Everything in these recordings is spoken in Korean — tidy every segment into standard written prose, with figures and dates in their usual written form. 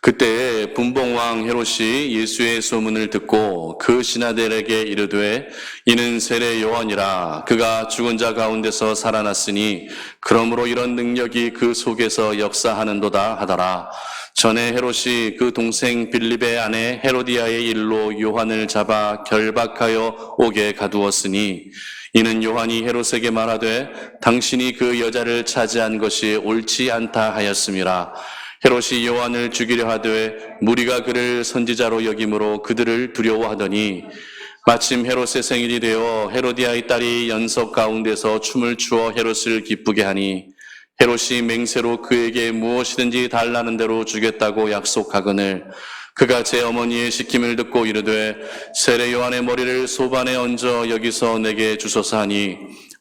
그때에 분봉왕 헤롯이 예수의 소문을 듣고 그 신하들에게 이르되 이는 세례 요한이라 그가 죽은 자 가운데서 살아났으니 그러므로 이런 능력이 그 속에서 역사하는도다 하더라. 전에 헤롯이 그 동생 빌립의 아내 헤로디아의 일로 요한을 잡아 결박하여 옥에 가두었으니 이는 요한이 헤롯에게 말하되 당신이 그 여자를 차지한 것이 옳지 않다 하였음이라. 헤롯이 요한을 죽이려 하되 무리가 그를 선지자로 여김으로 그들을 두려워하더니 마침 헤롯의 생일이 되어 헤로디아의 딸이 연석 가운데서 춤을 추어 헤롯을 기쁘게 하니 헤롯이 맹세로 그에게 무엇이든지 달라는 대로 주겠다고 약속하거늘 그가 제 어머니의 시킴을 듣고 이르되 세례 요한의 머리를 소반에 얹어 여기서 내게 주소서 하니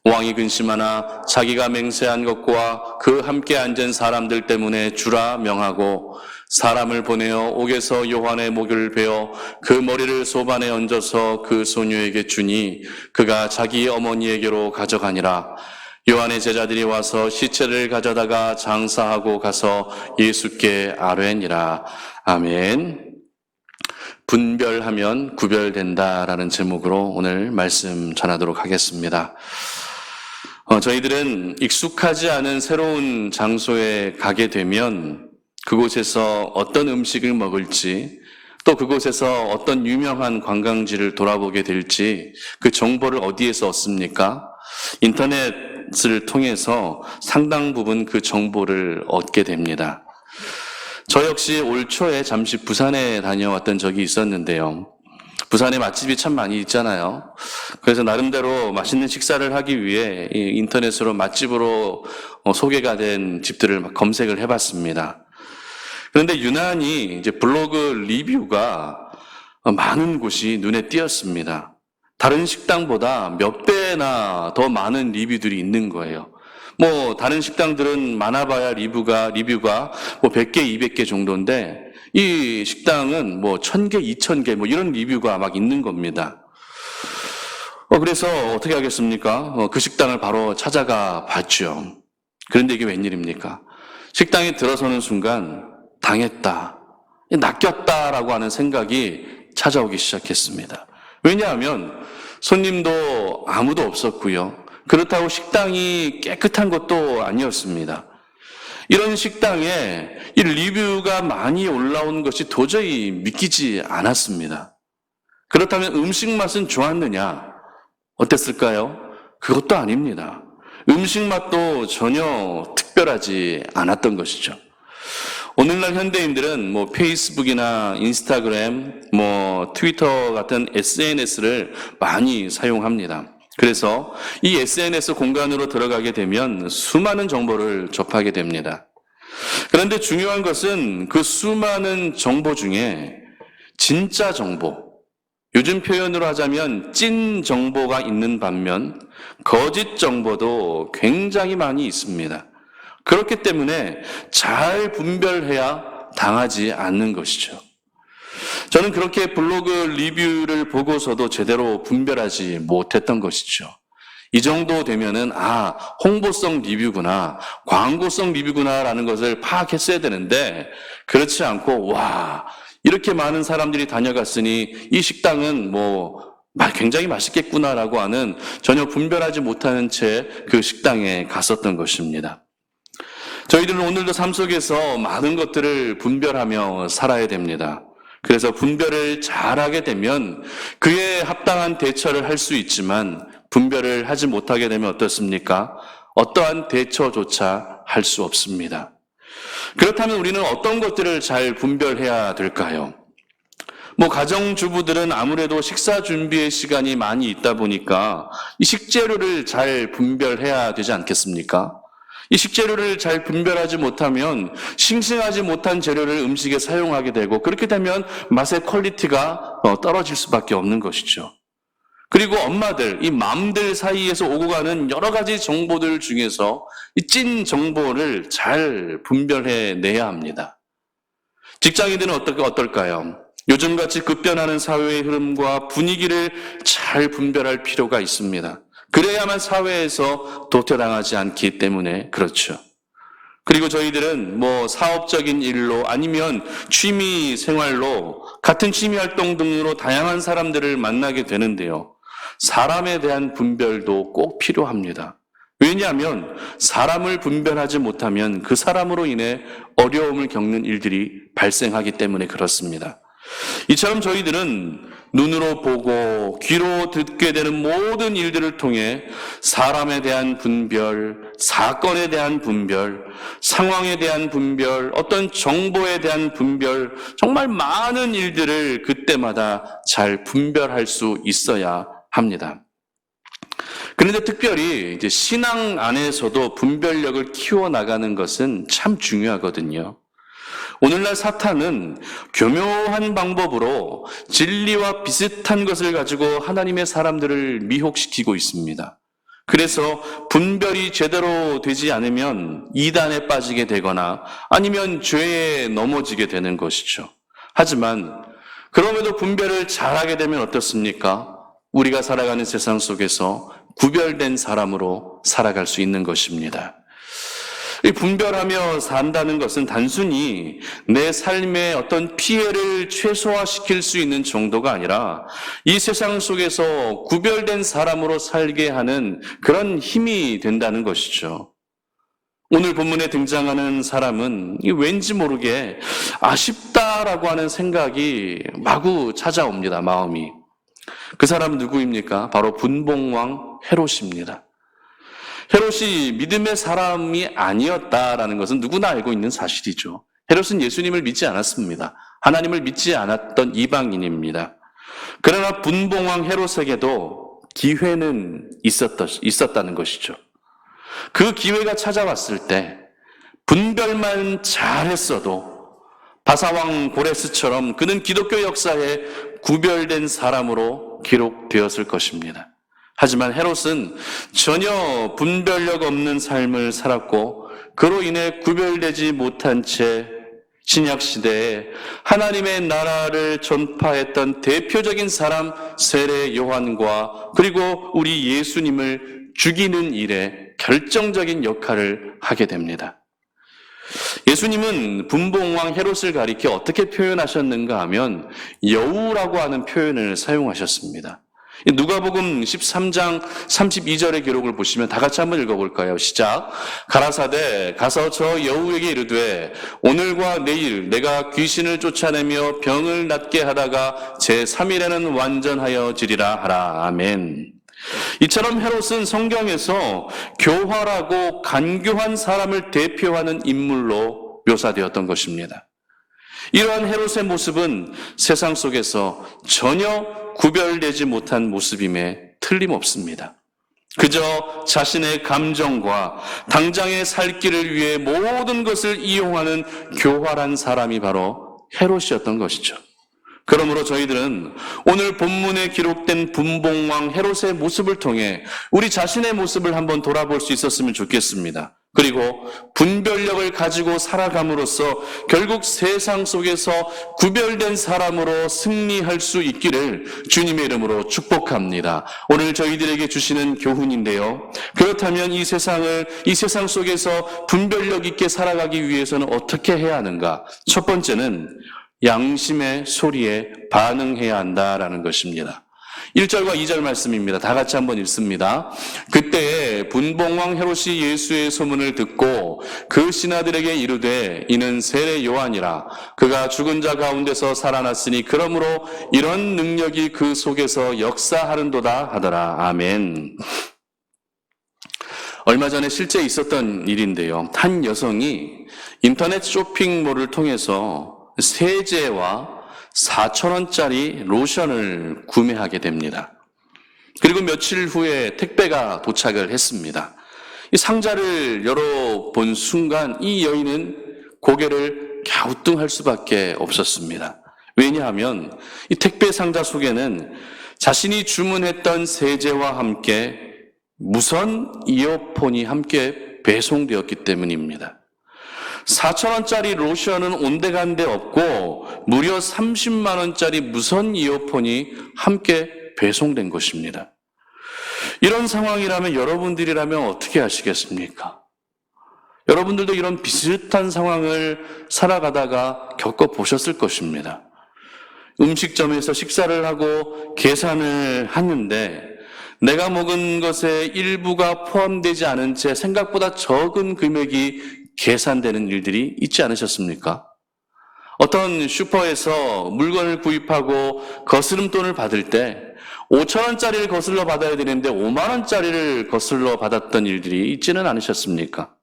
왕이 근심하나 자기가 맹세한 것과 그 함께 앉은 사람들 때문에 주라 명하고 사람을 보내어 옥에서 요한의 목을 베어 그 머리를 소반에 얹어서 그 소녀에게 주니 그가 자기 어머니에게로 가져가니라. 요한의 제자들이 와서 시체를 가져다가 장사하고 가서 예수께 아뢰니라. 아멘. 분별하면 구별된다라는 제목으로 오늘 말씀 전하도록 하겠습니다. 저희들은 익숙하지 않은 새로운 장소에 가게 되면 그곳에서 어떤 음식을 먹을지 또 그곳에서 어떤 유명한 관광지를 돌아보게 될지 그 정보를 어디에서 얻습니까? 인터넷을 통해서 상당 부분 그 정보를 얻게 됩니다. 저 역시 올 초에 잠시 부산에 다녀왔던 적이 있었는데요. 부산에 맛집이 참 많이 있잖아요. 그래서 나름대로 맛있는 식사를 하기 위해 인터넷으로 맛집으로 소개가 된 집들을 막 검색을 해봤습니다. 그런데 유난히 이제 블로그 리뷰가 많은 곳이 눈에 띄었습니다. 다른 식당보다 몇 배나 더 많은 리뷰들이 있는 거예요. 다른 식당들은 많아봐야 리뷰가 뭐 100개, 200개 정도인데 이 식당은 1000개, 2000개 이런 리뷰가 막 있는 겁니다. 그래서 어떻게 하겠습니까? 그 식당을 바로 찾아가 봤죠. 그런데 이게 웬일입니까? 식당에 들어서는 순간 당했다, 낚였다라고 하는 생각이 찾아오기 시작했습니다. 왜냐하면 손님도 아무도 없었고요. 그렇다고 식당이 깨끗한 것도 아니었습니다. 이런 식당에 이 리뷰가 많이 올라온 것이 도저히 믿기지 않았습니다. 그렇다면 음식 맛은 좋았느냐? 어땠을까요? 그것도 아닙니다. 음식 맛도 전혀 특별하지 않았던 것이죠. 오늘날 현대인들은 페이스북이나 인스타그램, 트위터 같은 SNS를 많이 사용합니다. 그래서 이 SNS 공간으로 들어가게 되면 수많은 정보를 접하게 됩니다. 그런데 중요한 것은 그 수많은 정보 중에 진짜 정보, 요즘 표현으로 하자면 찐 정보가 있는 반면 거짓 정보도 굉장히 많이 있습니다. 그렇기 때문에 잘 분별해야 당하지 않는 것이죠. 저는 그렇게 블로그 리뷰를 보고서도 제대로 분별하지 못했던 것이죠. 이 정도 되면은 홍보성 리뷰구나, 광고성 리뷰구나라는 것을 파악했어야 되는데 그렇지 않고 이렇게 많은 사람들이 다녀갔으니 이 식당은 굉장히 맛있겠구나라고 하는 전혀 분별하지 못하는 채 그 식당에 갔었던 것입니다. 저희들은 오늘도 삶 속에서 많은 것들을 분별하며 살아야 됩니다. 그래서 분별을 잘하게 되면 그에 합당한 대처를 할 수 있지만 분별을 하지 못하게 되면 어떻습니까? 어떠한 대처조차 할 수 없습니다. 그렇다면 우리는 어떤 것들을 잘 분별해야 될까요? 가정주부들은 아무래도 식사 준비의 시간이 많이 있다 보니까 이 식재료를 잘 분별해야 되지 않겠습니까? 이 식재료를 잘 분별하지 못하면 싱싱하지 못한 재료를 음식에 사용하게 되고 그렇게 되면 맛의 퀄리티가 떨어질 수밖에 없는 것이죠. 그리고 엄마들, 이 맘들 사이에서 오고 가는 여러 가지 정보들 중에서 이 찐 정보를 잘 분별해내야 합니다. 직장인들은 어떨까요? 요즘같이 급변하는 사회의 흐름과 분위기를 잘 분별할 필요가 있습니다. 그래야만 사회에서 도태당하지 않기 때문에 그렇죠. 그리고 저희들은 뭐 사업적인 일로 아니면 취미 생활로 같은 취미 활동 등으로 다양한 사람들을 만나게 되는데요. 사람에 대한 분별도 꼭 필요합니다. 왜냐하면 사람을 분별하지 못하면 그 사람으로 인해 어려움을 겪는 일들이 발생하기 때문에 그렇습니다. 이처럼 저희들은 눈으로 보고 귀로 듣게 되는 모든 일들을 통해 사람에 대한 분별, 사건에 대한 분별, 상황에 대한 분별, 어떤 정보에 대한 분별, 정말 많은 일들을 그때마다 잘 분별할 수 있어야 합니다. 그런데 특별히 이제 신앙 안에서도 분별력을 키워나가는 것은 참 중요하거든요. 오늘날 사탄은 교묘한 방법으로 진리와 비슷한 것을 가지고 하나님의 사람들을 미혹시키고 있습니다. 그래서 분별이 제대로 되지 않으면 이단에 빠지게 되거나 아니면 죄에 넘어지게 되는 것이죠. 하지만 그럼에도 분별을 잘하게 되면 어떻습니까? 우리가 살아가는 세상 속에서 구별된 사람으로 살아갈 수 있는 것입니다. 분별하며 산다는 것은 단순히 내 삶의 어떤 피해를 최소화시킬 수 있는 정도가 아니라 이 세상 속에서 구별된 사람으로 살게 하는 그런 힘이 된다는 것이죠. 오늘 본문에 등장하는 사람은 왠지 모르게 아쉽다라고 하는 생각이 마구 찾아옵니다, 마음이. 그 사람은 누구입니까? 바로 분봉왕 헤롯입니다. 헤롯이 믿음의 사람이 아니었다라는 것은 누구나 알고 있는 사실이죠. 헤롯은 예수님을 믿지 않았습니다. 하나님을 믿지 않았던 이방인입니다. 그러나 분봉왕 헤롯에게도 기회는 있었다는 것이죠. 그 기회가 찾아왔을 때 분별만 잘했어도 바사왕 고레스처럼 그는 기독교 역사에 구별된 사람으로 기록되었을 것입니다. 하지만 헤롯은 전혀 분별력 없는 삶을 살았고 그로 인해 구별되지 못한 채 신약시대에 하나님의 나라를 전파했던 대표적인 사람 세례 요한과 그리고 우리 예수님을 죽이는 일에 결정적인 역할을 하게 됩니다. 예수님은 분봉왕 헤롯을 가리켜 어떻게 표현하셨는가 하면 여우라고 하는 표현을 사용하셨습니다. 누가복음 13장 32절의 기록을 보시면 다 같이 한번 읽어볼까요? 시작. 가라사대 가서 저 여우에게 이르되 오늘과 내일 내가 귀신을 쫓아내며 병을 낫게 하다가 제3일에는 완전하여지리라 하라. 아멘. 이처럼 헤롯은 성경에서 교활하고 간교한 사람을 대표하는 인물로 묘사되었던 것입니다. 이러한 헤롯의 모습은 세상 속에서 전혀 구별되지 못한 모습임에 틀림없습니다. 그저 자신의 감정과 당장의 살 길을 위해 모든 것을 이용하는 교활한 사람이 바로 헤롯이었던 것이죠. 그러므로 저희들은 오늘 본문에 기록된 분봉왕 헤롯의 모습을 통해 우리 자신의 모습을 한번 돌아볼 수 있었으면 좋겠습니다. 그리고 분별력을 가지고 살아감으로써 결국 세상 속에서 구별된 사람으로 승리할 수 있기를 주님의 이름으로 축복합니다. 오늘 저희들에게 주시는 교훈인데요. 그렇다면 이 세상 속에서 분별력 있게 살아가기 위해서는 어떻게 해야 하는가? 첫 번째는 양심의 소리에 반응해야 한다라는 것입니다. 1절과 2절 말씀입니다. 다 같이 한번 읽습니다. 그때에 분봉왕 헤롯이 예수의 소문을 듣고 그 신하들에게 이르되 이는 세례 요한이라 그가 죽은 자 가운데서 살아났으니 그러므로 이런 능력이 그 속에서 역사하는도다 하더라. 아멘. 얼마 전에 실제 있었던 일인데요. 한 여성이 인터넷 쇼핑몰을 통해서 세제와 4,000원짜리 로션을 구매하게 됩니다. 그리고 며칠 후에 택배가 도착을 했습니다. 이 상자를 열어본 순간 이 여인은 고개를 갸우뚱할 수밖에 없었습니다. 왜냐하면 이 택배 상자 속에는 자신이 주문했던 세제와 함께 무선 이어폰이 함께 배송되었기 때문입니다. 4,000원짜리 로션은 온데간데 없고 무려 30만 원짜리 무선 이어폰이 함께 배송된 것입니다. 이런 상황이라면 여러분들이라면 어떻게 하시겠습니까? 여러분들도 이런 비슷한 상황을 살아가다가 겪어보셨을 것입니다. 음식점에서 식사를 하고 계산을 하는데 내가 먹은 것의 일부가 포함되지 않은 채 생각보다 적은 금액이 계산되는 일들이 있지 않으셨습니까? 어떤 슈퍼에서 물건을 구입하고 거스름돈을 받을 때 5,000원짜리를 거슬러 받아야 되는데 5만 원짜리를 거슬러 받았던 일들이 있지는 않으셨습니까?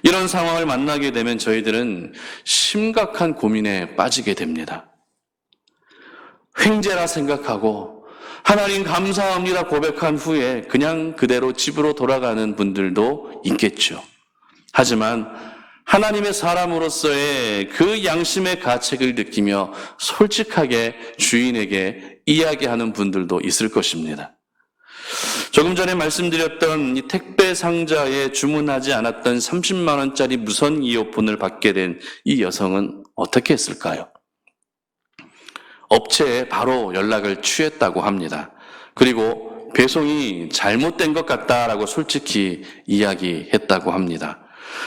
이런 상황을 만나게 되면 저희들은 심각한 고민에 빠지게 됩니다. 횡재라 생각하고 하나님 감사합니다 고백한 후에 그냥 그대로 집으로 돌아가는 분들도 있겠죠. 하지만 하나님의 사람으로서의 그 양심의 가책을 느끼며 솔직하게 주인에게 이야기하는 분들도 있을 것입니다. 조금 전에 말씀드렸던 이 택배 상자에 주문하지 않았던 30만 원짜리 무선 이어폰을 받게 된 이 여성은 어떻게 했을까요? 업체에 바로 연락을 취했다고 합니다. 그리고 배송이 잘못된 것 같다라고 솔직히 이야기했다고 합니다.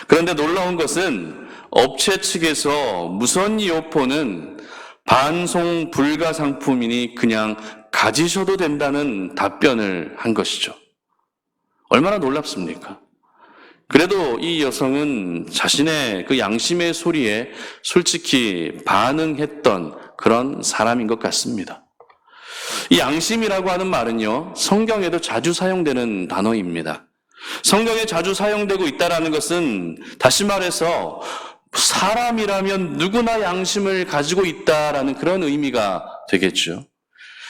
그런데 놀라운 것은 업체 측에서 무선 이어폰은 반송 불가 상품이니 그냥 가지셔도 된다는 답변을 한 것이죠. 얼마나 놀랍습니까? 그래도 이 여성은 자신의 그 양심의 소리에 솔직히 반응했던 그런 사람인 것 같습니다. 이 양심이라고 하는 말은요, 성경에도 자주 사용되는 단어입니다. 성경에 자주 사용되고 있다는 것은 다시 말해서 사람이라면 누구나 양심을 가지고 있다라는 그런 의미가 되겠죠.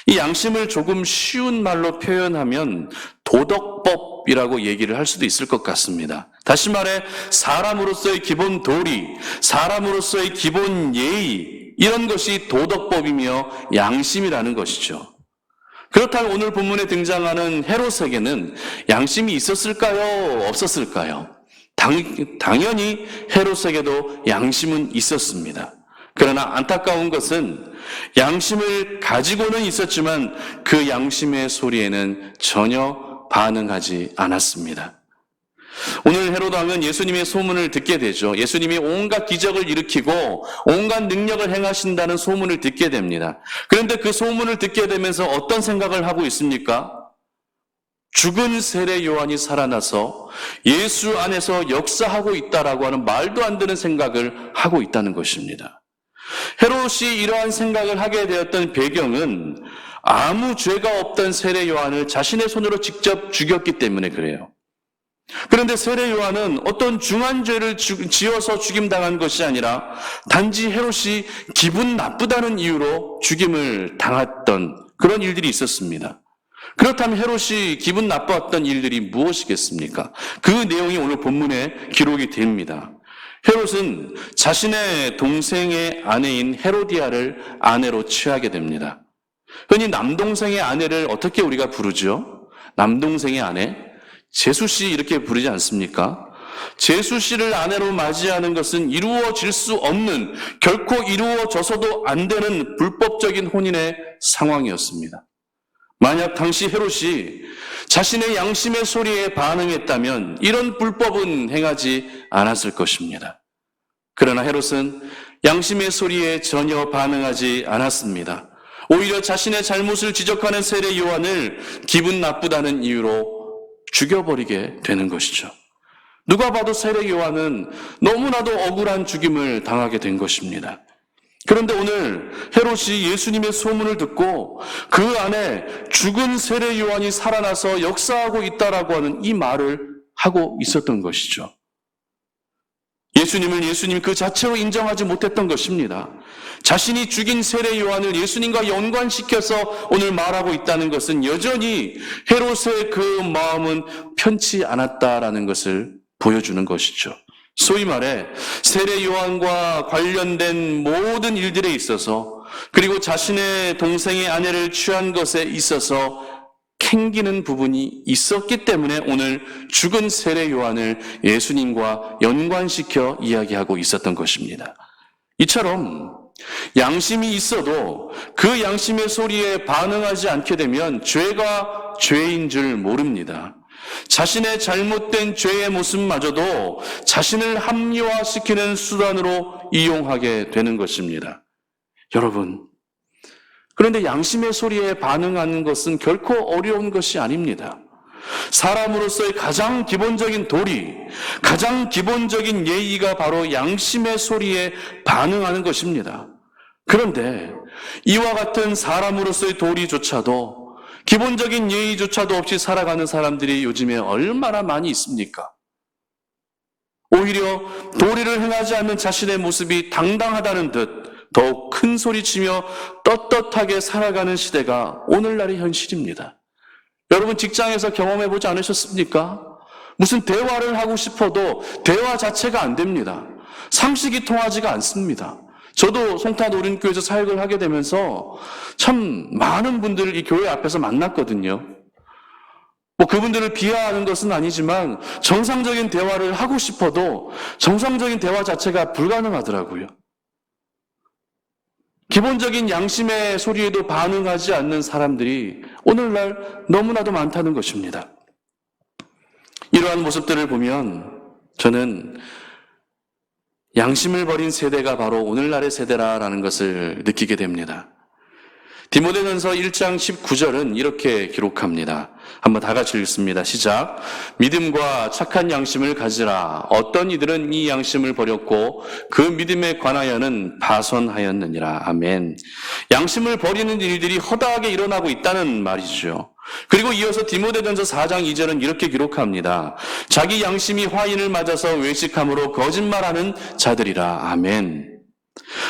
이 양심을 조금 쉬운 말로 표현하면 도덕법이라고 얘기를 할 수도 있을 것 같습니다. 다시 말해 사람으로서의 기본 도리, 사람으로서의 기본 예의, 이런 것이 도덕법이며 양심이라는 것이죠. 그렇다면 오늘 본문에 등장하는 헤롯에게는 양심이 있었을까요? 없었을까요? 당연히 헤롯에게도 양심은 있었습니다. 그러나 안타까운 것은 양심을 가지고는 있었지만 그 양심의 소리에는 전혀 반응하지 않았습니다. 오늘 헤롯 왕은 예수님의 소문을 듣게 되죠. 예수님이 온갖 기적을 일으키고 온갖 능력을 행하신다는 소문을 듣게 됩니다. 그런데 그 소문을 듣게 되면서 어떤 생각을 하고 있습니까? 죽은 세례 요한이 살아나서 예수 안에서 역사하고 있다라고 하는 말도 안 되는 생각을 하고 있다는 것입니다. 헤롯이 이러한 생각을 하게 되었던 배경은 아무 죄가 없던 세례 요한을 자신의 손으로 직접 죽였기 때문에 그래요. 그런데 세례 요한은 어떤 중한 죄를 지어서 죽임당한 것이 아니라 단지 헤롯이 기분 나쁘다는 이유로 죽임을 당했던 그런 일들이 있었습니다. 그렇다면 헤롯이 기분 나빴던 일들이 무엇이겠습니까? 그 내용이 오늘 본문에 기록이 됩니다. 헤롯은 자신의 동생의 아내인 헤로디아를 아내로 취하게 됩니다. 흔히 남동생의 아내를 어떻게 우리가 부르죠? 남동생의 아내? 제수씨 이렇게 부르지 않습니까? 제수씨를 아내로 맞이하는 것은 이루어질 수 없는, 결코 이루어져서도 안 되는 불법적인 혼인의 상황이었습니다. 만약 당시 헤롯이 자신의 양심의 소리에 반응했다면 이런 불법은 행하지 않았을 것입니다. 그러나 헤롯은 양심의 소리에 전혀 반응하지 않았습니다. 오히려 자신의 잘못을 지적하는 세례 요한을 기분 나쁘다는 이유로 죽여버리게 되는 것이죠. 누가 봐도 세례 요한은 너무나도 억울한 죽임을 당하게 된 것입니다. 그런데 오늘 헤롯이 예수님의 소문을 듣고 그 안에 죽은 세례 요한이 살아나서 역사하고 있다라고 하는 이 말을 하고 있었던 것이죠. 예수님을 예수님 그 자체로 인정하지 못했던 것입니다. 자신이 죽인 세례 요한을 예수님과 연관시켜서 오늘 말하고 있다는 것은 여전히 헤롯의 그 마음은 편치 않았다라는 것을 보여주는 것이죠. 소위 말해 세례 요한과 관련된 모든 일들에 있어서 그리고 자신의 동생의 아내를 취한 것에 있어서 캥기는 부분이 있었기 때문에 오늘 죽은 세례 요한을 예수님과 연관시켜 이야기하고 있었던 것입니다. 이처럼 양심이 있어도 그 양심의 소리에 반응하지 않게 되면 죄가 죄인 줄 모릅니다. 자신의 잘못된 죄의 모습마저도 자신을 합리화시키는 수단으로 이용하게 되는 것입니다. 여러분, 그런데 양심의 소리에 반응하는 것은 결코 어려운 것이 아닙니다. 사람으로서의 가장 기본적인 도리, 가장 기본적인 예의가 바로 양심의 소리에 반응하는 것입니다. 그런데 이와 같은 사람으로서의 도리조차도, 기본적인 예의조차도 없이 살아가는 사람들이 요즘에 얼마나 많이 있습니까? 오히려 도리를 행하지 않는 자신의 모습이 당당하다는 듯 더욱 큰 소리치며 떳떳하게 살아가는 시대가 오늘날의 현실입니다. 여러분, 직장에서 경험해보지 않으셨습니까? 무슨 대화를 하고 싶어도 대화 자체가 안 됩니다. 상식이 통하지가 않습니다. 저도 송탄 오륜교회에서 사역을 하게 되면서 참 많은 분들을 이 교회 앞에서 만났거든요. 그분들을 비하하는 것은 아니지만 정상적인 대화를 하고 싶어도 정상적인 대화 자체가 불가능하더라고요. 기본적인 양심의 소리에도 반응하지 않는 사람들이 오늘날 너무나도 많다는 것입니다. 이러한 모습들을 보면 저는 양심을 버린 세대가 바로 오늘날의 세대라는 것을 느끼게 됩니다. 디모데전서 1장 19절은 이렇게 기록합니다. 한번 다 같이 읽습니다. 시작. 믿음과 착한 양심을 가지라. 어떤 이들은 이 양심을 버렸고 그 믿음에 관하여는 파손하였느니라. 아멘. 양심을 버리는 일들이 허다하게 일어나고 있다는 말이죠. 그리고 이어서 디모데전서 4장 2절은 이렇게 기록합니다. 자기 양심이 화인을 맞아서 외식함으로 거짓말하는 자들이라. 아멘.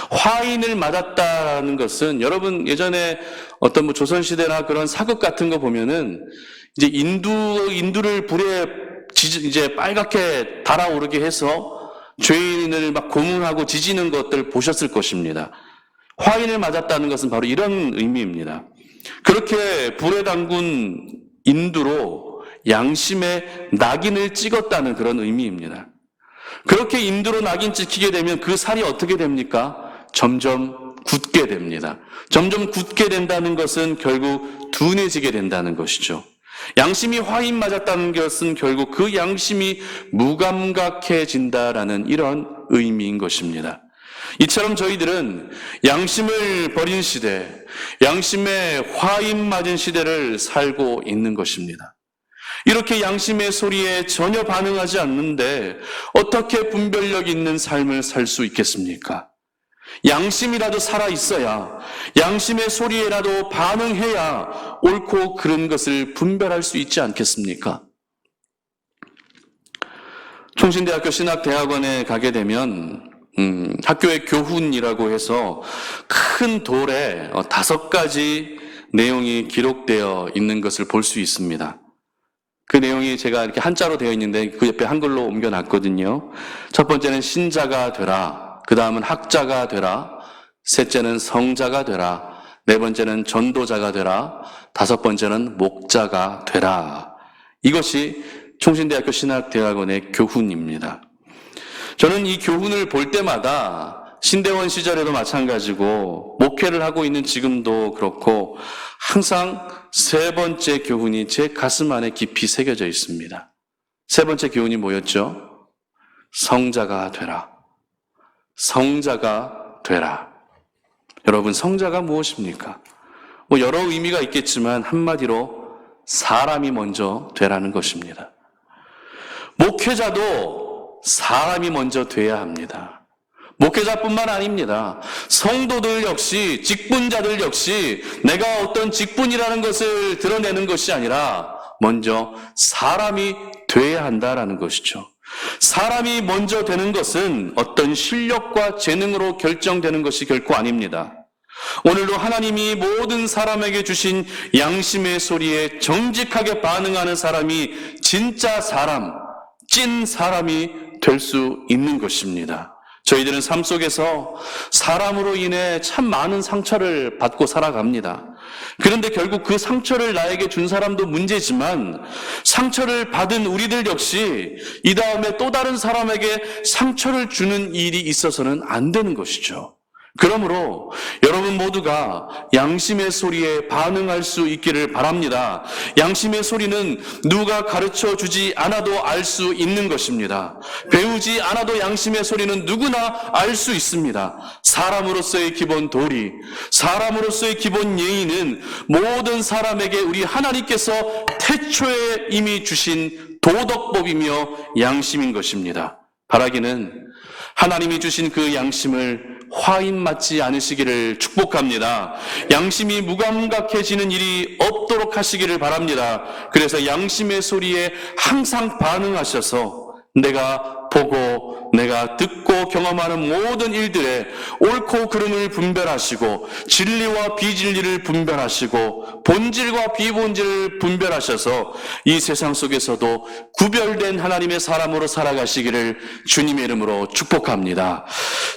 화인을 맞았다는 것은, 여러분 예전에 어떤 조선시대나 그런 사극 같은 거 보면은 이제 인두를 불에 이제 빨갛게 달아오르게 해서 죄인을 막 고문하고 지지는 것들 보셨을 것입니다. 화인을 맞았다는 것은 바로 이런 의미입니다. 그렇게 불에 담근 인두로 양심의 낙인을 찍었다는 그런 의미입니다. 그렇게 인두로 낙인 찍히게 되면 그 살이 어떻게 됩니까? 점점 굳게 됩니다. 점점 굳게 된다는 것은 결국 둔해지게 된다는 것이죠. 양심이 화인 맞았다는 것은 결국 그 양심이 무감각해진다라는 이런 의미인 것입니다. 이처럼 저희들은 양심을 버린 시대, 양심의 화인 맞은 시대를 살고 있는 것입니다. 이렇게 양심의 소리에 전혀 반응하지 않는데 어떻게 분별력 있는 삶을 살 수 있겠습니까? 양심이라도 살아있어야, 양심의 소리에라도 반응해야 옳고 그른 것을 분별할 수 있지 않겠습니까? 총신대학교 신학대학원에 가게 되면 학교의 교훈이라고 해서 큰 돌에 5가지 내용이 기록되어 있는 것을 볼 수 있습니다. 그 내용이 제가 이렇게 한자로 되어 있는데 그 옆에 한글로 옮겨놨거든요. 첫 번째는 신자가 되라. 그 다음은 학자가 되라. 셋째는 성자가 되라. 네 번째는 전도자가 되라. 5번째는 목자가 되라. 이것이 총신대학교 신학대학원의 교훈입니다. 저는 이 교훈을 볼 때마다 신대원 시절에도 마찬가지고 목회를 하고 있는 지금도 그렇고 항상 3번째 교훈이 제 가슴 안에 깊이 새겨져 있습니다. 3번째 교훈이 뭐였죠? 성자가 되라. 성자가 되라. 여러분, 성자가 무엇입니까? 여러 의미가 있겠지만 한마디로 사람이 먼저 되라는 것입니다. 목회자도 사람이 먼저 돼야 합니다. 목회자뿐만 아닙니다. 성도들 역시, 직분자들 역시 내가 어떤 직분이라는 것을 드러내는 것이 아니라 먼저 사람이 돼야 한다라는 것이죠. 사람이 먼저 되는 것은 어떤 실력과 재능으로 결정되는 것이 결코 아닙니다. 오늘도 하나님이 모든 사람에게 주신 양심의 소리에 정직하게 반응하는 사람이 진짜 사람, 찐 사람이 될 수 있는 것입니다. 저희들은 삶 속에서 사람으로 인해 참 많은 상처를 받고 살아갑니다. 그런데 결국 그 상처를 나에게 준 사람도 문제지만 상처를 받은 우리들 역시 이 다음에 또 다른 사람에게 상처를 주는 일이 있어서는 안 되는 것이죠. 그러므로 여러분 모두가 양심의 소리에 반응할 수 있기를 바랍니다. 양심의 소리는 누가 가르쳐 주지 않아도 알 수 있는 것입니다. 배우지 않아도 양심의 소리는 누구나 알 수 있습니다. 사람으로서의 기본 도리, 사람으로서의 기본 예의는 모든 사람에게 우리 하나님께서 태초에 이미 주신 도덕법이며 양심인 것입니다. 바라기는 하나님이 주신 그 양심을 화인 맞지 않으시기를 축복합니다. 양심이 무감각해지는 일이 없도록 하시기를 바랍니다. 그래서 양심의 소리에 항상 반응하셔서 내가 보고 내가 듣고 경험하는 모든 일들에 옳고 그름을 분별하시고 진리와 비진리를 분별하시고 본질과 비본질을 분별하셔서 이 세상 속에서도 구별된 하나님의 사람으로 살아가시기를 주님의 이름으로 축복합니다.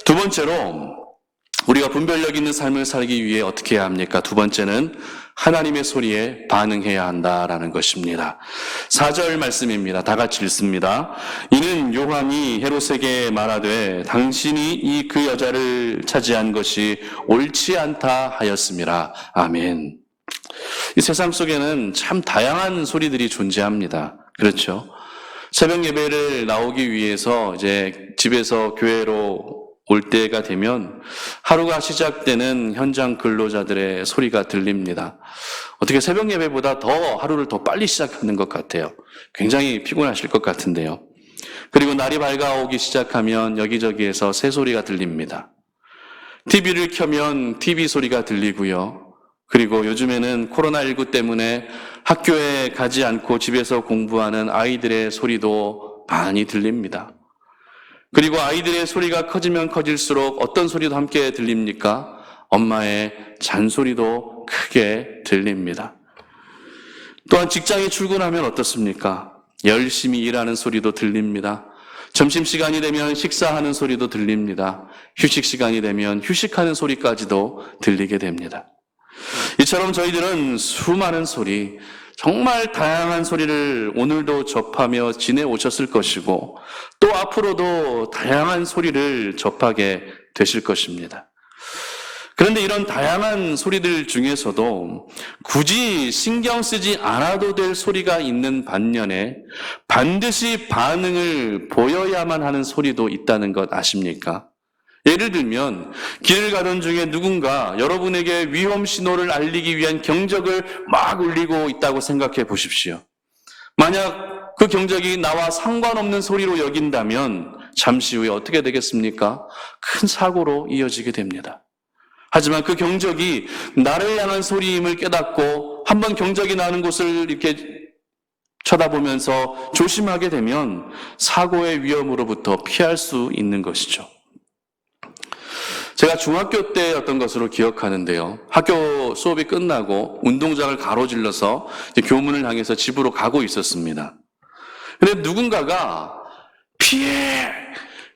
두 번째로 우리가 분별력 있는 삶을 살기 위해 어떻게 해야 합니까? 두 번째는 하나님의 소리에 반응해야 한다라는 것입니다. 4절 말씀입니다. 다 같이 읽습니다. 이는 요한이 헤롯에게 말하되 당신이 이 그 여자를 차지한 것이 옳지 않다 하였음이라. 아멘. 이 세상 속에는 참 다양한 소리들이 존재합니다. 그렇죠? 새벽 예배를 나오기 위해서 이제 집에서 교회로 올 때가 되면 하루가 시작되는 현장 근로자들의 소리가 들립니다. 어떻게 새벽 예배보다 더 하루를 더 빨리 시작하는 것 같아요. 굉장히 피곤하실 것 같은데요. 그리고 날이 밝아오기 시작하면 여기저기에서 새소리가 들립니다. TV를 켜면 TV 소리가 들리고요. 그리고 요즘에는 코로나19 때문에 학교에 가지 않고 집에서 공부하는 아이들의 소리도 많이 들립니다. 그리고 아이들의 소리가 커지면 커질수록 어떤 소리도 함께 들립니까? 엄마의 잔소리도 크게 들립니다. 또한 직장에 출근하면 어떻습니까? 열심히 일하는 소리도 들립니다. 점심시간이 되면 식사하는 소리도 들립니다. 휴식시간이 되면 휴식하는 소리까지도 들리게 됩니다. 이처럼 저희들은 수많은 소리, 정말 다양한 소리를 오늘도 접하며 지내오셨을 것이고 또 앞으로도 다양한 소리를 접하게 되실 것입니다. 그런데 이런 다양한 소리들 중에서도 굳이 신경 쓰지 않아도 될 소리가 있는 반면에 반드시 반응을 보여야만 하는 소리도 있다는 것 아십니까? 예를 들면 길을 가던 중에 누군가 여러분에게 위험 신호를 알리기 위한 경적을 막 울리고 있다고 생각해 보십시오. 만약 그 경적이 나와 상관없는 소리로 여긴다면 잠시 후에 어떻게 되겠습니까? 큰 사고로 이어지게 됩니다. 하지만 그 경적이 나를 향한 소리임을 깨닫고 한번 경적이 나는 곳을 이렇게 쳐다보면서 조심하게 되면 사고의 위험으로부터 피할 수 있는 것이죠. 제가 중학교 때였던 것으로 기억하는데요. 학교 수업이 끝나고 운동장을 가로질러서 이제 교문을 향해서 집으로 가고 있었습니다. 근데 누군가가 피해!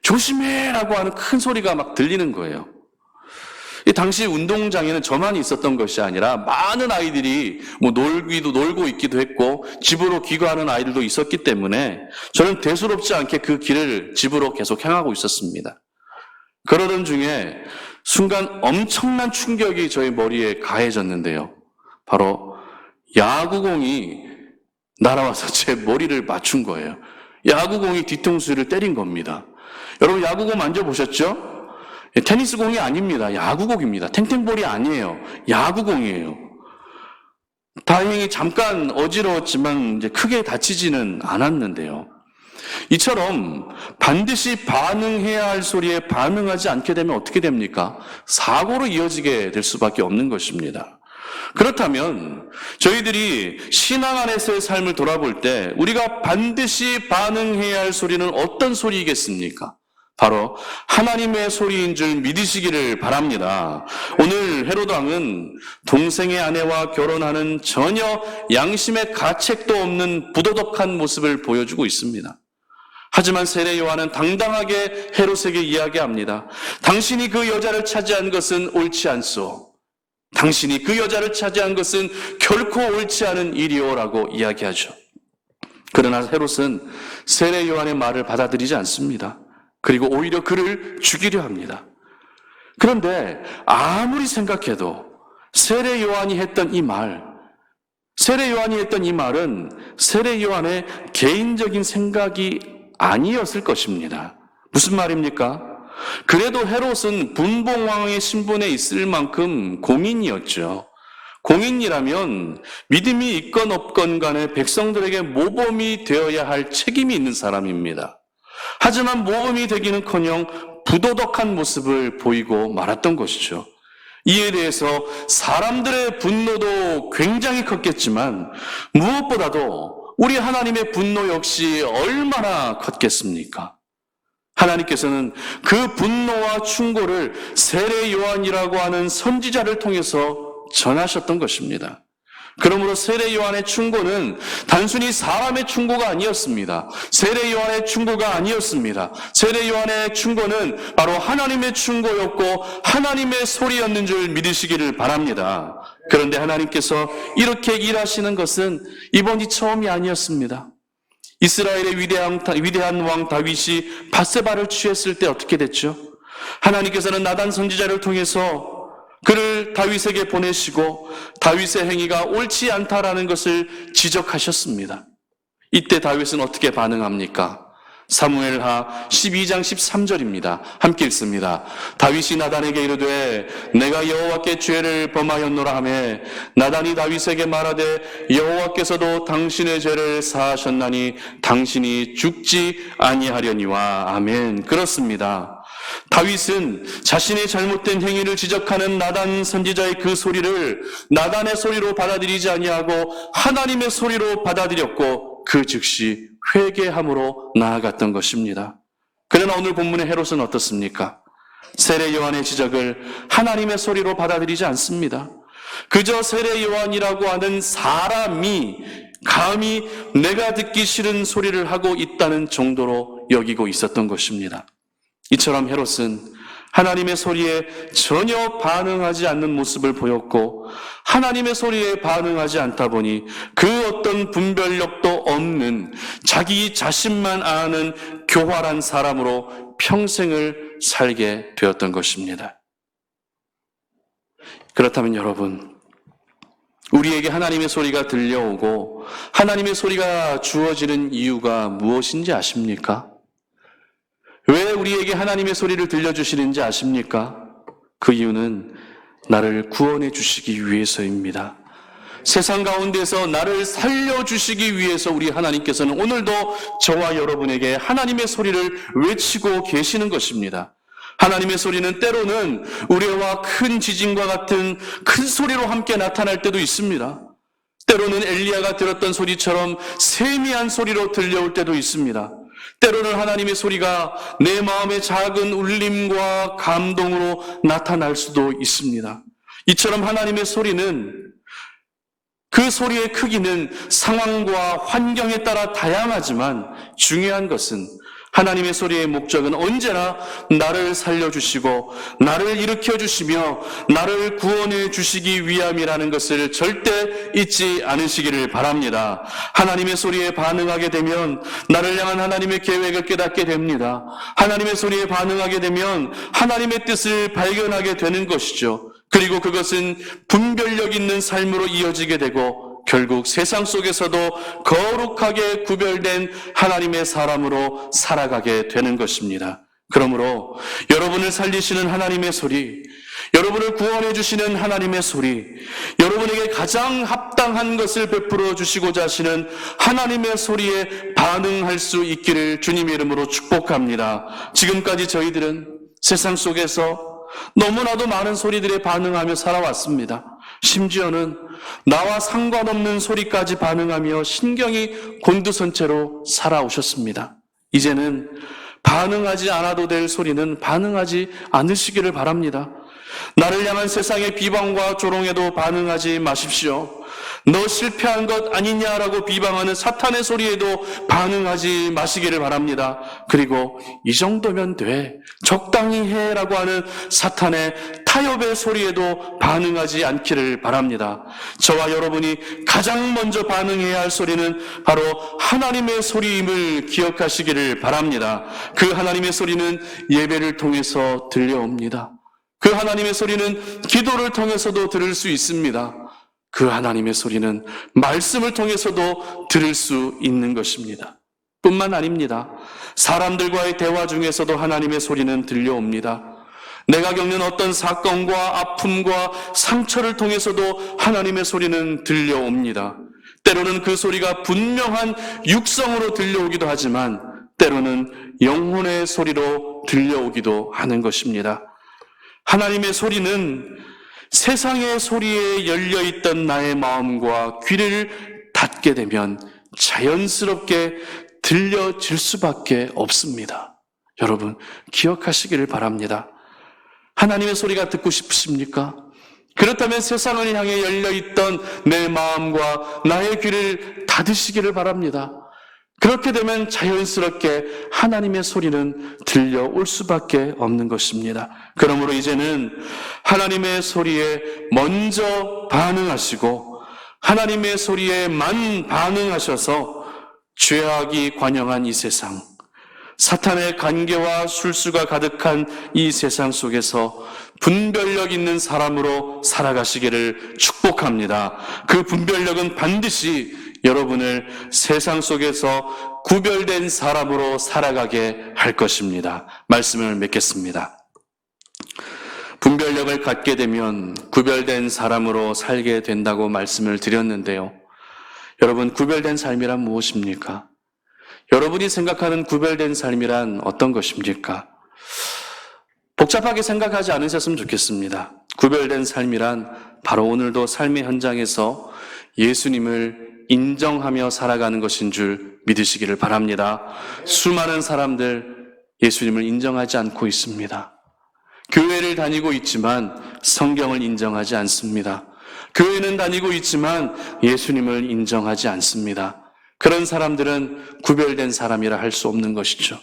조심해! 라고 하는 큰 소리가 막 들리는 거예요. 이 당시 운동장에는 저만 있었던 것이 아니라 많은 아이들이 놀고 있기도 했고 집으로 귀가하는 아이들도 있었기 때문에 저는 대수롭지 않게 그 길을 집으로 계속 향하고 있었습니다. 그러던 중에 순간 엄청난 충격이 저희 머리에 가해졌는데요. 바로 야구공이 날아와서 제 머리를 맞춘 거예요. 야구공이 뒤통수를 때린 겁니다. 여러분 야구공 만져보셨죠? 테니스공이 아닙니다. 야구공입니다. 탱탱볼이 아니에요. 야구공이에요. 다행히 잠깐 어지러웠지만 이제 크게 다치지는 않았는데요. 이처럼 반드시 반응해야 할 소리에 반응하지 않게 되면 어떻게 됩니까? 사고로 이어지게 될 수밖에 없는 것입니다. 그렇다면 저희들이 신앙 안에서의 삶을 돌아볼 때 우리가 반드시 반응해야 할 소리는 어떤 소리이겠습니까? 바로 하나님의 소리인 줄 믿으시기를 바랍니다. 오늘 헤롯 왕은 동생의 아내와 결혼하는 전혀 양심의 가책도 없는 부도덕한 모습을 보여주고 있습니다. 하지만 세례 요한은 당당하게 헤롯에게 이야기합니다. 당신이 그 여자를 차지한 것은 옳지 않소. 당신이 그 여자를 차지한 것은 결코 옳지 않은 일이오라고 이야기하죠. 그러나 헤롯은 세례 요한의 말을 받아들이지 않습니다. 그리고 오히려 그를 죽이려 합니다. 그런데 아무리 생각해도 세례 요한이 했던 이 말은 세례 요한의 개인적인 생각이 아니었을 것입니다. 무슨 말입니까? 그래도 헤롯은 분봉왕의 신분에 있을 만큼 공인이었죠. 공인이라면 믿음이 있건 없건 간에 백성들에게 모범이 되어야 할 책임이 있는 사람입니다. 하지만 모범이 되기는커녕 부도덕한 모습을 보이고 말았던 것이죠. 이에 대해서 사람들의 분노도 굉장히 컸겠지만 무엇보다도 우리 하나님의 분노 역시 얼마나 컸겠습니까? 하나님께서는 그 분노와 충고를 세례 요한이라고 하는 선지자를 통해서 전하셨던 것입니다. 그러므로 세례 요한의 충고는 단순히 사람의 충고가 아니었습니다. 세례 요한의 충고가 아니었습니다. 세례 요한의 충고는 바로 하나님의 충고였고 하나님의 소리였는 줄 믿으시기를 바랍니다. 그런데 하나님께서 이렇게 일하시는 것은 이번이 처음이 아니었습니다. 이스라엘의 위대한 왕 다윗이 밧세바를 취했을 때 어떻게 됐죠? 하나님께서는 나단 선지자를 통해서 그를 다윗에게 보내시고 다윗의 행위가 옳지 않다라는 것을 지적하셨습니다. 이때 다윗은 어떻게 반응합니까? 사무엘하 12장 13절입니다. 함께 읽습니다. 다윗이 나단에게 이르되 내가 여호와께 죄를 범하였노라 하매 나단이 다윗에게 말하되 여호와께서도 당신의 죄를 사하셨나니 당신이 죽지 아니하려니와. 아멘. 그렇습니다. 다윗은 자신의 잘못된 행위를 지적하는 나단 선지자의 그 소리를 나단의 소리로 받아들이지 아니하고 하나님의 소리로 받아들였고 그 즉시 회개함으로 나아갔던 것입니다. 그러나 오늘 본문의 헤롯은 어떻습니까? 세례 요한의 지적을 하나님의 소리로 받아들이지 않습니다. 그저 세례 요한이라고 하는 사람이 감히 내가 듣기 싫은 소리를 하고 있다는 정도로 여기고 있었던 것입니다. 이처럼 헤롯은 하나님의 소리에 전혀 반응하지 않는 모습을 보였고 하나님의 소리에 반응하지 않다 보니 그 어떤 분별력도 없는 자기 자신만 아는 교활한 사람으로 평생을 살게 되었던 것입니다. 그렇다면 여러분, 우리에게 하나님의 소리가 들려오고 하나님의 소리가 주어지는 이유가 무엇인지 아십니까? 왜 우리에게 하나님의 소리를 들려주시는지 아십니까? 그 이유는 나를 구원해 주시기 위해서입니다. 세상 가운데서 나를 살려주시기 위해서 우리 하나님께서는 오늘도 저와 여러분에게 하나님의 소리를 외치고 계시는 것입니다. 하나님의 소리는 때로는 우리와 큰 지진과 같은 큰 소리로 함께 나타날 때도 있습니다. 때로는 엘리야가 들었던 소리처럼 세미한 소리로 들려올 때도 있습니다. 때로는 하나님의 소리가 내 마음의 작은 울림과 감동으로 나타날 수도 있습니다. 이처럼 하나님의 소리는 그 소리의 크기는 상황과 환경에 따라 다양하지만 중요한 것은 하나님의 소리의 목적은 언제나 나를 살려주시고 나를 일으켜주시며 나를 구원해 주시기 위함이라는 것을 절대 잊지 않으시기를 바랍니다. 하나님의 소리에 반응하게 되면 나를 향한 하나님의 계획을 깨닫게 됩니다. 하나님의 소리에 반응하게 되면 하나님의 뜻을 발견하게 되는 것이죠. 그리고 그것은 분별력 있는 삶으로 이어지게 되고 결국 세상 속에서도 거룩하게 구별된 하나님의 사람으로 살아가게 되는 것입니다. 그러므로 여러분을 살리시는 하나님의 소리, 여러분을 구원해 주시는 하나님의 소리, 여러분에게 가장 합당한 것을 베풀어 주시고자 하시는 하나님의 소리에 반응할 수 있기를 주님의 이름으로 축복합니다. 지금까지 저희들은 세상 속에서 너무나도 많은 소리들에 반응하며 살아왔습니다. 심지어는 나와 상관없는 소리까지 반응하며 신경이 곤두선 채로 살아오셨습니다. 이제는 반응하지 않아도 될 소리는 반응하지 않으시기를 바랍니다. 나를 향한 세상의 비방과 조롱에도 반응하지 마십시오. 너 실패한 것 아니냐라고 비방하는 사탄의 소리에도 반응하지 마시기를 바랍니다. 그리고 이 정도면 돼, 적당히 해라고 하는 사탄의 타협의 소리에도 반응하지 않기를 바랍니다. 저와 여러분이 가장 먼저 반응해야 할 소리는 바로 하나님의 소리임을 기억하시기를 바랍니다. 그 하나님의 소리는 예배를 통해서 들려옵니다. 그 하나님의 소리는 기도를 통해서도 들을 수 있습니다. 그 하나님의 소리는 말씀을 통해서도 들을 수 있는 것입니다. 뿐만 아닙니다. 사람들과의 대화 중에서도 하나님의 소리는 들려옵니다. 내가 겪는 어떤 사건과 아픔과 상처를 통해서도 하나님의 소리는 들려옵니다. 때로는 그 소리가 분명한 육성으로 들려오기도 하지만 때로는 영혼의 소리로 들려오기도 하는 것입니다. 하나님의 소리는 세상의 소리에 열려있던 나의 마음과 귀를 닫게 되면 자연스럽게 들려질 수밖에 없습니다. 여러분, 기억하시기를 바랍니다. 하나님의 소리가 듣고 싶으십니까? 그렇다면 세상을 향해 열려있던 내 마음과 나의 귀를 닫으시기를 바랍니다. 그렇게 되면 자연스럽게 하나님의 소리는 들려올 수밖에 없는 것입니다. 그러므로 이제는 하나님의 소리에 먼저 반응하시고 하나님의 소리에만 반응하셔서 죄악이 관영한 이 세상, 사탄의 관계와 술수가 가득한 이 세상 속에서 분별력 있는 사람으로 살아가시기를 축복합니다. 그 분별력은 반드시 여러분을 세상 속에서 구별된 사람으로 살아가게 할 것입니다. 말씀을 맺겠습니다. 분별력을 갖게 되면 구별된 사람으로 살게 된다고 말씀을 드렸는데요. 여러분, 구별된 삶이란 무엇입니까? 여러분이 생각하는 구별된 삶이란 어떤 것입니까? 복잡하게 생각하지 않으셨으면 좋겠습니다. 구별된 삶이란 바로 오늘도 삶의 현장에서 예수님을 인정하며 살아가는 것인 줄 믿으시기를 바랍니다. 수많은 사람들 예수님을 인정하지 않고 있습니다. 교회를 다니고 있지만 성경을 인정하지 않습니다. 교회는 다니고 있지만 예수님을 인정하지 않습니다. 그런 사람들은 구별된 사람이라 할 수 없는 것이죠.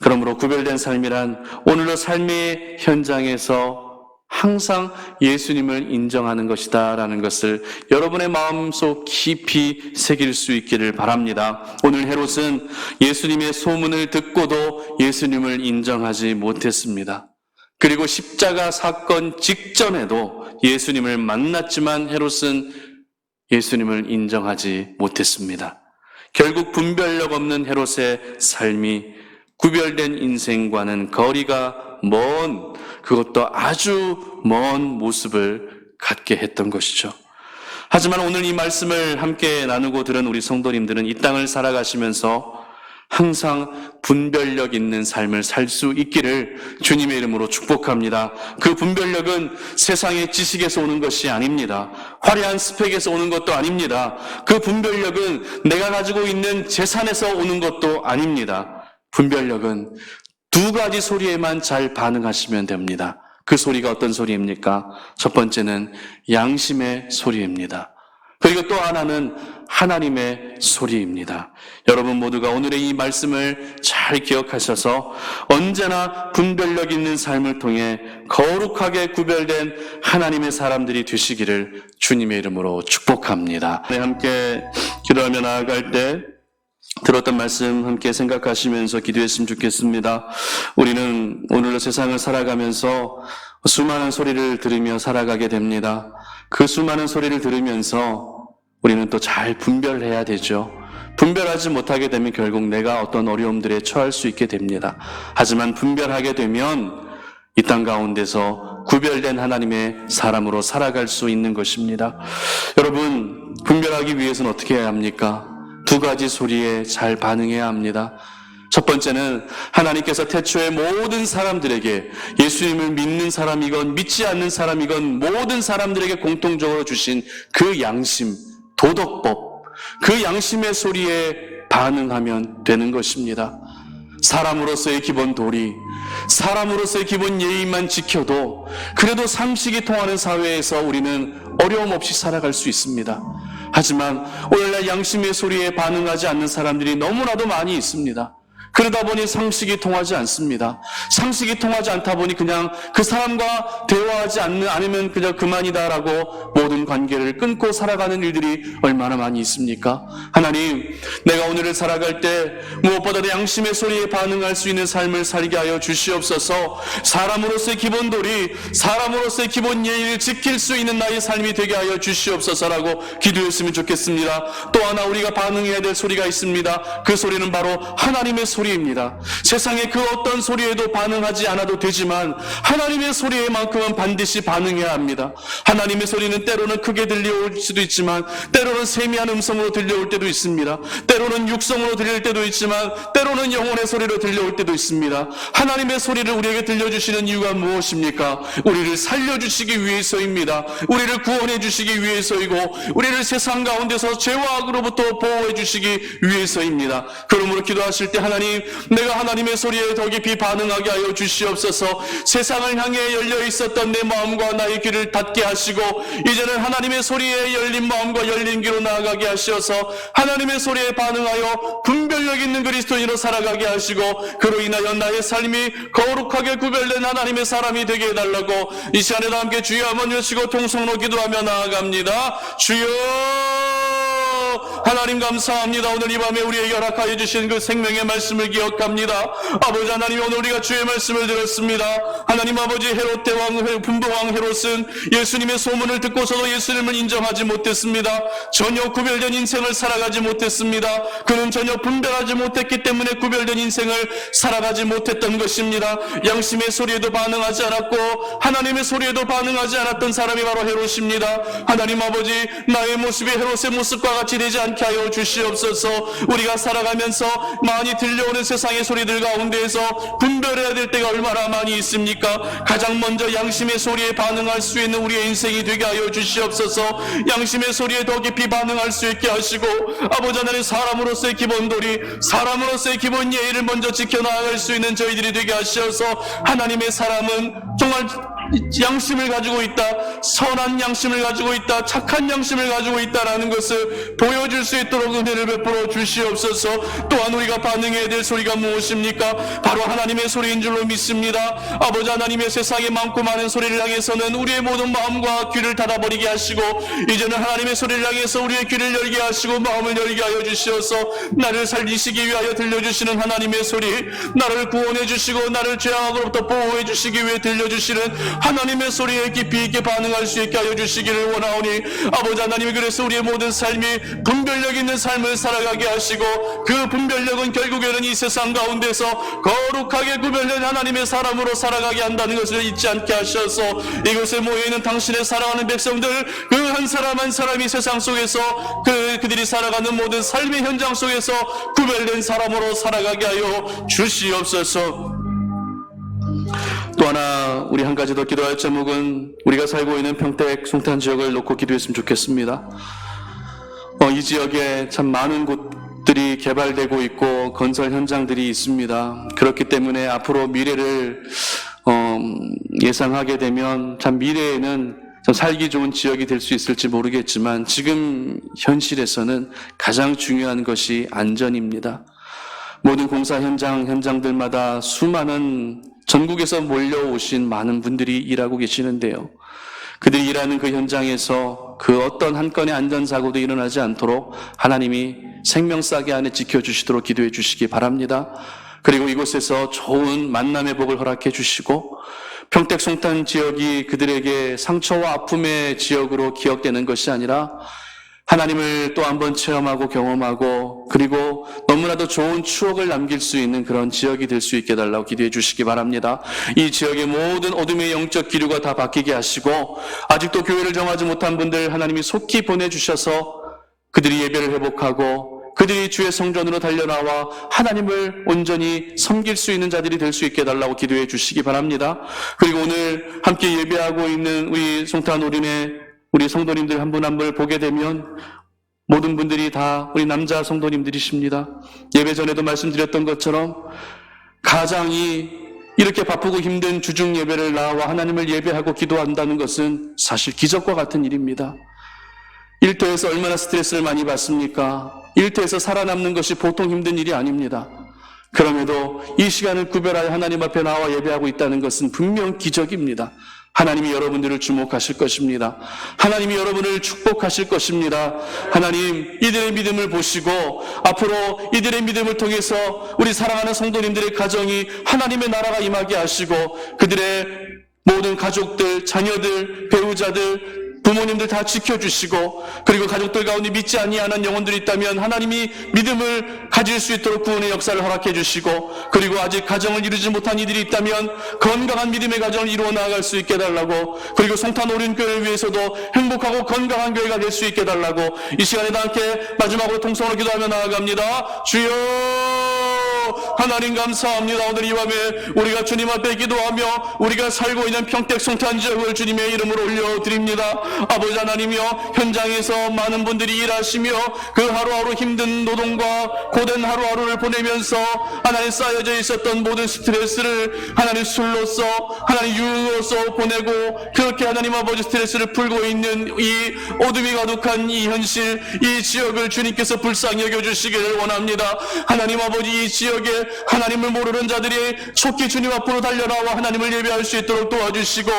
그러므로 구별된 삶이란 오늘도 삶의 현장에서 항상 예수님을 인정하는 것이다라는 것을 여러분의 마음속 깊이 새길 수 있기를 바랍니다. 오늘 헤롯은 예수님의 소문을 듣고도 예수님을 인정하지 못했습니다. 그리고 십자가 사건 직전에도 예수님을 만났지만 헤롯은 예수님을 인정하지 못했습니다. 결국 분별력 없는 헤롯의 삶이 구별된 인생과는 거리가 먼, 그것도 아주 먼 모습을 갖게 했던 것이죠. 하지만 오늘 이 말씀을 함께 나누고 들은 우리 성도님들은 이 땅을 살아가시면서 항상 분별력 있는 삶을 살 수 있기를 주님의 이름으로 축복합니다. 그 분별력은 세상의 지식에서 오는 것이 아닙니다. 화려한 스펙에서 오는 것도 아닙니다. 그 분별력은 내가 가지고 있는 재산에서 오는 것도 아닙니다. 분별력은 두 가지 소리에만 잘 반응하시면 됩니다. 그 소리가 어떤 소리입니까? 첫 번째는 양심의 소리입니다. 그리고 또 하나는 하나님의 소리입니다. 여러분 모두가 오늘의 이 말씀을 잘 기억하셔서 언제나 분별력 있는 삶을 통해 거룩하게 구별된 하나님의 사람들이 되시기를 주님의 이름으로 축복합니다. 함께 기도하며 나아갈 때 들었던 말씀 함께 생각하시면서 기도했으면 좋겠습니다. 우리는 오늘의 세상을 살아가면서 수많은 소리를 들으며 살아가게 됩니다. 그 수많은 소리를 들으면서 우리는 또 잘 분별해야 되죠. 분별하지 못하게 되면 결국 내가 어떤 어려움들에 처할 수 있게 됩니다. 하지만 분별하게 되면 이 땅 가운데서 구별된 하나님의 사람으로 살아갈 수 있는 것입니다. 여러분, 분별하기 위해서는 어떻게 해야 합니까? 두 가지 소리에 잘 반응해야 합니다. 첫 번째는 하나님께서 태초에 모든 사람들에게 예수님을 믿는 사람이건 믿지 않는 사람이건 모든 사람들에게 공통적으로 주신 그 양심, 도덕법, 그 양심의 소리에 반응하면 되는 것입니다. 사람으로서의 기본 도리, 사람으로서의 기본 예의만 지켜도 그래도 상식이 통하는 사회에서 우리는 어려움 없이 살아갈 수 있습니다. 하지만 오늘날 양심의 소리에 반응하지 않는 사람들이 너무나도 많이 있습니다. 그러다 보니 상식이 통하지 않습니다. 상식이 통하지 않다 보니 그냥 그 사람과 대화하지 않으면 그냥 그만이다라고 모든 관계를 끊고 살아가는 일들이 얼마나 많이 있습니까? 하나님, 내가 오늘을 살아갈 때 무엇보다도 양심의 소리에 반응할 수 있는 삶을 살게 하여 주시옵소서. 사람으로서의 기본 도리, 사람으로서의 기본 예의를 지킬 수 있는 나의 삶이 되게 하여 주시옵소서라고 기도했으면 좋겠습니다. 또 하나 우리가 반응해야 될 소리가 있습니다. 그 소리는 바로 하나님의 소리입니다. 세상의 그 어떤 소리에도 반응하지 않아도 되지만 하나님의 소리에만큼은 반드시 반응해야 합니다. 하나님의 소리는 때로는 크게 들려올 수도 있지만 때로는 세미한 음성으로 들려올 때도 있습니다. 때로는 육성으로 들릴 때도 있지만 때로는 영혼의 소리로 들려올 때도 있습니다. 하나님의 소리를 우리에게 들려주시는 이유가 무엇입니까? 우리를 살려주시기 위해서입니다. 우리를 구원해 주시기 위해서이고 우리를 세상 가운데서 죄와 악으로부터 보호해 주시기 위해서입니다. 그러므로 기도하실 때 하나님, 내가 하나님의 소리에 더 깊이 반응하게 하여 주시옵소서. 세상을 향해 열려 있었던 내 마음과 나의 귀를 닫게 하시고 이제는 하나님의 소리에 열린 마음과 열린 귀로 나아가게 하셔서 하나님의 소리에 반응하여 분별력 있는 그리스도인으로 살아가게 하시고 그로 인하여 나의 삶이 거룩하게 구별된 하나님의 사람이 되게 해달라고 이 시간에도 함께 주여 한번 외치고 통성으로 기도하며 나아갑니다. 주여, 하나님 감사합니다. 오늘 이 밤에 우리에게 허락하여 주신 그 생명의 말씀을 기억합니다. 아버지 하나님, 오늘 우리가 주의 말씀을 들었습니다. 하나님 아버지, 헤롯 대왕, 분봉왕 헤롯은 예수님의 소문을 듣고서도 예수님을 인정하지 못했습니다. 전혀 구별된 인생을 살아가지 못했습니다. 그는 전혀 분별하지 못했기 때문에 구별된 인생을 살아가지 못했던 것입니다. 양심의 소리에도 반응하지 않았고 하나님의 소리에도 반응하지 않았던 사람이 바로 헤롯입니다. 하나님 아버지, 나의 모습이 헤롯의 모습과 같이 되지 않게 하여 주시옵소서. 우리가 살아가면서 많이 들려오는 세상의 소리들 가운데에서 분별해야 될 때가 얼마나 많이 있습니까? 가장 먼저 양심의 소리에 반응할 수 있는 우리의 인생이 되게 하여 주시옵소서. 양심의 소리에 더 깊이 반응할 수 있게 하시고 아버지 하나님, 사람으로서의 기본 도리, 사람으로서의 기본 예의를 먼저 지켜나갈 수 있는 저희들이 되게 하셔서 하나님의 사람은 정말 양심을 가지고 있다, 선한 양심을 가지고 있다, 착한 양심을 가지고 있다라는 것을 보여줄 수 있도록 은혜를 베풀어 주시옵소서. 또한 우리가 반응해야 될 소리가 무엇입니까? 바로 하나님의 소리인 줄로 믿습니다. 아버지 하나님의 세상에 많고 많은 소리를 향해서는 우리의 모든 마음과 귀를 닫아버리게 하시고 이제는 하나님의 소리를 향해서 우리의 귀를 열게 하시고 마음을 열게 하여 주시어서 나를 살리시기 위하여 들려주시는 하나님의 소리, 나를 구원해 주시고 나를 죄악으로부터 보호해 주시기 위해 들려주시는 하나님의 소리에 깊이 있게 반응할 수 있게 하여 주시기를 원하오니 아버지 하나님, 그래서 우리의 모든 삶이 분별력 있는 삶을 살아가게 하시고 그 분별력은 결국에는 이 세상 가운데서 거룩하게 구별된 하나님의 사람으로 살아가게 한다는 것을 잊지 않게 하셔서 이곳에 모여있는 당신의 사랑하는 백성들 그 한 사람 한 사람이 세상 속에서 그들이 살아가는 모든 삶의 현장 속에서 구별된 사람으로 살아가게 하여 주시옵소서. 또 하나 우리 한 가지 더 기도할 제목은 우리가 살고 있는 평택 송탄 지역을 놓고 기도했으면 좋겠습니다. 이 지역에 참 많은 곳들이 개발되고 있고 건설 현장들이 있습니다. 그렇기 때문에 앞으로 미래를 예상하게 되면 참 미래에는 좀 살기 좋은 지역이 될 수 있을지 모르겠지만 지금 현실에서는 가장 중요한 것이 안전입니다. 모든 공사 현장들마다 수많은 전국에서 몰려오신 많은 분들이 일하고 계시는데요. 그들이 일하는 그 현장에서 그 어떤 한 건의 안전사고도 일어나지 않도록 하나님이 생명싸게 안에 지켜주시도록 기도해 주시기 바랍니다. 그리고 이곳에서 좋은 만남의 복을 허락해 주시고 평택 송탄 지역이 그들에게 상처와 아픔의 지역으로 기억되는 것이 아니라 하나님을 또 한번 체험하고 경험하고 그리고 너무나도 좋은 추억을 남길 수 있는 그런 지역이 될 수 있게 해달라고 기도해 주시기 바랍니다. 이 지역의 모든 어둠의 영적 기류가 다 바뀌게 하시고 아직도 교회를 정하지 못한 분들 하나님이 속히 보내주셔서 그들이 예배를 회복하고 그들이 주의 성전으로 달려나와 하나님을 온전히 섬길 수 있는 자들이 될 수 있게 해달라고 기도해 주시기 바랍니다. 그리고 오늘 함께 예배하고 있는 우리 송탄 올인의 우리 성도님들 한 분 한 분을 보게 되면 모든 분들이 다 우리 남자 성도님들이십니다. 예배 전에도 말씀드렸던 것처럼 가장이 이렇게 바쁘고 힘든 주중 예배를 나와 하나님을 예배하고 기도한다는 것은 사실 기적과 같은 일입니다. 일터에서 얼마나 스트레스를 많이 받습니까? 일터에서 살아남는 것이 보통 힘든 일이 아닙니다. 그럼에도 이 시간을 구별하여 하나님 앞에 나와 예배하고 있다는 것은 분명 기적입니다. 하나님이 여러분들을 주목하실 것입니다. 하나님이 여러분을 축복하실 것입니다. 하나님, 이들의 믿음을 보시고 앞으로 이들의 믿음을 통해서 우리 사랑하는 성도님들의 가정이 하나님의 나라가 임하게 하시고 그들의 모든 가족들, 자녀들, 배우자들, 부모님들 다 지켜주시고 그리고 가족들 가운데 믿지 아니하는 영혼들이 있다면 하나님이 믿음을 가질 수 있도록 구원의 역사를 허락해 주시고 그리고 아직 가정을 이루지 못한 이들이 있다면 건강한 믿음의 가정을 이루어 나아갈 수 있게 해달라고 그리고 송탄 오륜교회를 위해서도 행복하고 건강한 교회가 될 수 있게 해달라고 이 시간에 다 함께 마지막으로 통성으로 기도하며 나아갑니다. 주여 하나님 감사합니다. 오늘 이 밤에 우리가 주님 앞에 기도하며 우리가 살고 있는 평택 송탄 지역을 주님의 이름으로 올려드립니다. 아버지 하나님이여 현장에서 많은 분들이 일하시며 그 하루하루 힘든 노동과 고된 하루하루를 보내면서 하나님 쌓여져 있었던 모든 스트레스를 하나님 술로서 하나님 유흥으로서 보내고 그렇게 하나님 아버지 스트레스를 풀고 있는 이 어둠이 가득한 이 현실 이 지역을 주님께서 불쌍히 여겨주시기를 원합니다. 하나님 아버지 이 지역에 하나님을 모르는 자들이 촉히 주님 앞으로 달려나와 하나님을 예배할 수 있도록 도와주시고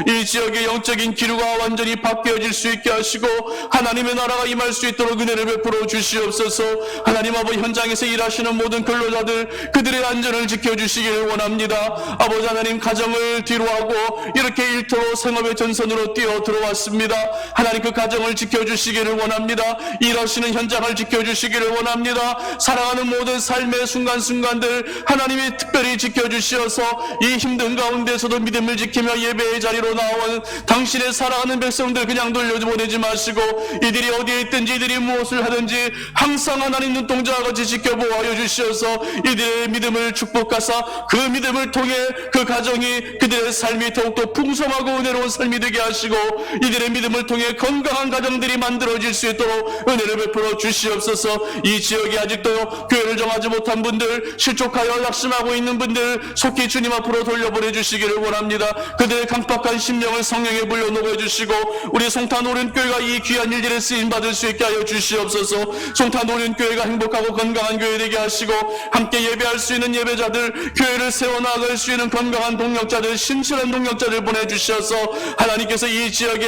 이 지역의 영적인 기류가 완전히 바뀌어질 수 있게 하시고 하나님의 나라가 임할 수 있도록 은혜를 베풀어 주시옵소서. 하나님 아버지 현장에서 일하시는 모든 근로자들 그들의 안전을 지켜주시기를 원합니다. 아버지 하나님 가정을 뒤로하고 이렇게 일터로 생업의 전선으로 뛰어 들어왔습니다. 하나님 그 가정을 지켜주시기를 원합니다. 일하시는 현장을 지켜주시기를 원합니다. 사랑하는 모든 삶의 순간순간들 하나님이 특별히 지켜주시어서 이 힘든 가운데서도 믿음을 지키며 예배의 자리로 나온 당신의 사랑하는 백성들 그냥 돌려보내지 마시고 이들이 어디에 있든지 이들이 무엇을 하든지 항상 하나님 눈동자와 같이 지켜보아여 주시어서 이들의 믿음을 축복하사 그 믿음을 통해 그 가정이 그들의 삶이 더욱더 풍성하고 은혜로운 삶이 되게 하시고 이들의 믿음을 통해 건강한 가정들이 만들어질 수 있도록 은혜를 베풀어 주시옵소서. 이 지역에 아직도 교회를 정하지 못한 분들 실족하여 낙심하고 있는 분들 속히 주님 앞으로 돌려보내 주시기를 원합니다. 그들의 강팍한 심령을 성령에 불려 녹여주시고 우리 송탄 오륜교회가 이 귀한 일들에 쓰임받을 수 있게 하여 주시옵소서. 송탄 오륜교회가 행복하고 건강한 교회 되게 하시고 함께 예배할 수 있는 예배자들 교회를 세워나갈 수 있는 건강한 동력자들 신실한 동력자들 보내주셔서 하나님께서 이 지역에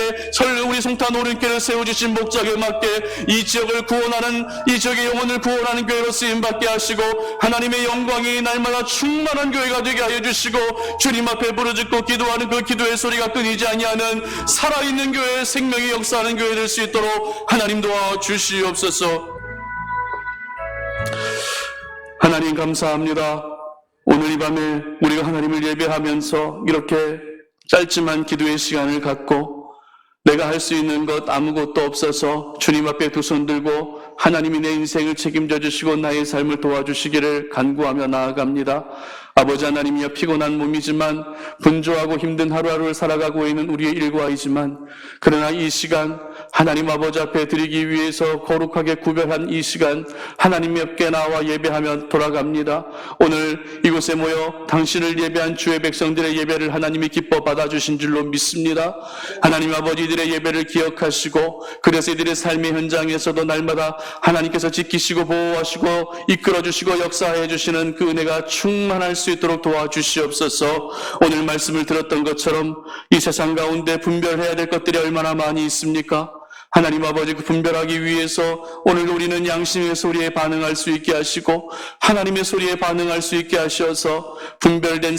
우리 송탄 오륜교회를 세워주신 목적에 맞게 이 지역을 구원하는 이 지역의 영혼을 구원하는 교회로 쓰임받게 하시고 하나님의 영광이 날마다 충만한 교회가 되게 하여 주시고 주님 앞에 부르짖고 기도하는 그 기도의 소리가 끊이지 아니하는 살아있는 교회 생명이 역사하는 교회 될 수 있도록 하나님 도와주시옵소서. 하나님 감사합니다. 오늘 이 밤에 우리가 하나님을 예배하면서 이렇게 짧지만 기도의 시간을 갖고 내가 할 수 있는 것 아무것도 없어서 주님 앞에 두 손 들고 하나님이 내 인생을 책임져 주시고 나의 삶을 도와주시기를 간구하며 나아갑니다. 아버지 하나님이여 피곤한 몸이지만 분주하고 힘든 하루하루를 살아가고 있는 우리의 일과이지만 그러나 이 시간 하나님 아버지 앞에 드리기 위해서 거룩하게 구별한 이 시간 하나님께 나와 예배하며 돌아갑니다. 오늘 이곳에 모여 당신을 예배한 주의 백성들의 예배를 하나님이 기뻐 받아주신 줄로 믿습니다. 하나님 아버지 이들의 예배를 기억하시고 그래서 이들의 삶의 현장에서도 날마다 하나님께서 지키시고 보호하시고 이끌어주시고 역사해 주시는 그 은혜가 충만할 수 있도록 도와주시옵소서. 오늘 말씀을 들었던 것처럼 이 세상 가운데 분별해야 될 것들이 얼마나 많이 있습니까? 하나님 아버지 그 분별하기 위해서 오늘 우리는 양심의 소리에 반응할 수 있게 하시고 하나님의 소리에 반응할 수 있게 하셔서 분별하는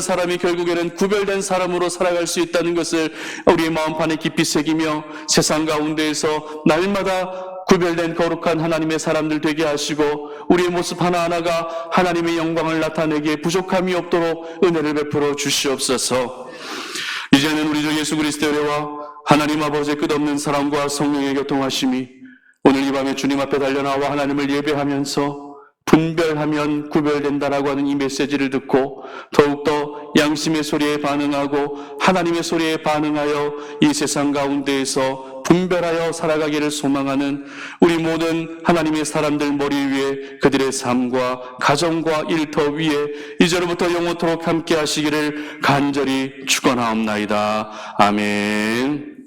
사람이 결국에는 구별된 사람으로 살아갈 수 있다는 것을 우리의 마음판에 깊이 새기며 세상 가운데에서 날마다 구별된 거룩한 하나님의 사람들 되게 하시고 우리의 모습 하나하나가 하나님의 영광을 나타내기에 부족함이 없도록 은혜를 베풀어 주시옵소서. 이제는 우리 주 예수 그리스도의 은혜와 하나님 아버지의 끝없는 사랑과 성령의 교통하심이 오늘 이 밤에 주님 앞에 달려나와 하나님을 예배하면서 분별하면 구별된다라고 하는 이 메시지를 듣고 더욱더 양심의 소리에 반응하고 하나님의 소리에 반응하여 이 세상 가운데에서 분별하여 살아가기를 소망하는 우리 모든 하나님의 사람들 머리 위에 그들의 삶과 가정과 일터 위에 이제로부터 영원토록 함께 하시기를 간절히 축원하옵나이다. 아멘.